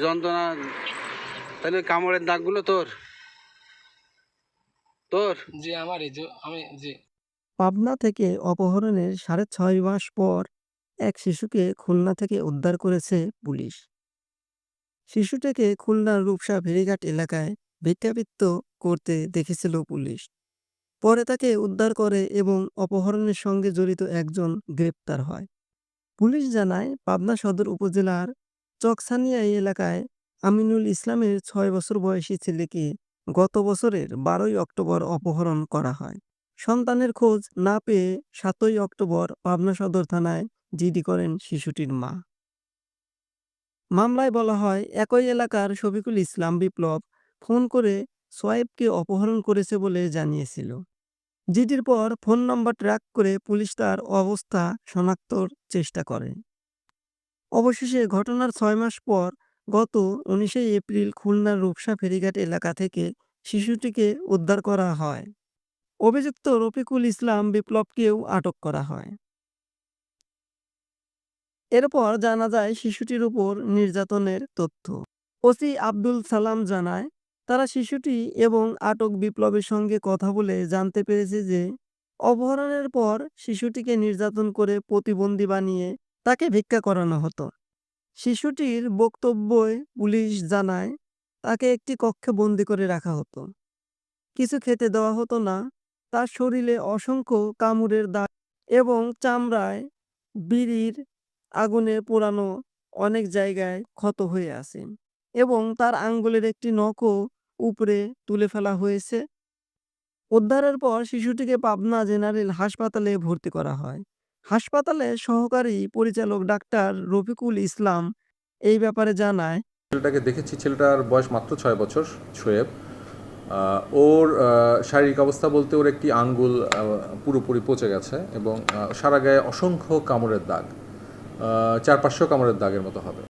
যন্ত্রণা, তাহলে কামড়ের দাগগুলো তোর তোর জি আমারই, আমি জি। পাবনা থেকে অপহরণের ৬.৫ মাস পর এক শিশুকে খুলনা থেকে উদ্ধার করেছে পুলিশ। শিশুটিকে খুলনার রূপসা ফেরিঘাট এলাকায় ভিক্ষাবৃত্ত করতে দেখেছিল পুলিশ। পরে তাকে উদ্ধার করে এবং অপহরণের সঙ্গে জড়িত একজন গ্রেপ্তার হয়। পুলিশ জানায়, পাবনা সদর উপজেলার চকছানিয়া এলাকায় আমিনুল ইসলামের ৬ বছর বয়সী ছেলেকে গত বছরের ১২ই অক্টোবর অপহরণ করা হয়। সন্তানের খোঁজ না পেয়ে ৭ই অক্টোবর পাবনা সদর থানায় জিডি করেন শিশুটির মা। মামলায় বলা হয়, একই এলাকার শফিকুল ইসলাম বিপ্লব ফোন করে সোয়েবকে অপহরণ করেছে বলে জানিয়েছিল। জিডির পর ফোন নম্বর ট্র্যাক করে পুলিশ তার অবস্থা শনাক্তর চেষ্টা করে। অবশেষে ঘটনার ৬ মাস পর গত ১৯ এপ্রিল খুলনার রূপসা ফেরিঘাট এলাকা থেকে শিশুটিকে উদ্ধার করা হয়। অভিযুক্ত রফিকুল ইসলাম বিপ্লবকেও আটক করা হয়। এরপর জানা যায় শিশুটির উপর নির্যাতনের তথ্য। ওসি আব্দুল সালাম জানায়, তারা শিশুটি এবং আটক বিপ্লবের সঙ্গে কথা বলে জানতে পেরেছে যে অপহরণের পর শিশুটিকে নির্যাতন করে প্রতিবন্ধী বানিয়ে তাকে ভিক্ষা করানো হতো। শিশুটির বক্তব্যে পুলিশ জানায়, তাকে একটি কক্ষে বন্দি করে রাখা হতো, কিছু খেতে দেওয়া হতো না, তার শরীরে অসংখ্য কামড়ের দাগ এবং চামড়ায় বিড়ির আগুনে পোড়ানো অনেক জায়গায় ক্ষত হয়ে আছে এবং তার আঙ্গুলের একটি নখও উপরে তুলে ফেলা হয়েছে। উদ্ধারের পর শিশুটিকে পাবনা জেনারেল হাসপাতালে ভর্তি করা হয়। হাসপাতালের সহকারী পরিচালক ডাক্তার রফিকুল ইসলাম এই ব্যাপারে জানায়, ছেলেটাকে দেখেছি, ছেলেটার বয়স মাত্র ৬ বছর, শোয়েব। ওর শারীরিক অবস্থা বলতে ওর একটি আঙ্গুল পুরোপুরি পচে গেছে এবং সারা গায়ে অসংখ্য কামড়ের দাগ, ৪-৫০০ কামড়ের দাগের মতো হবে।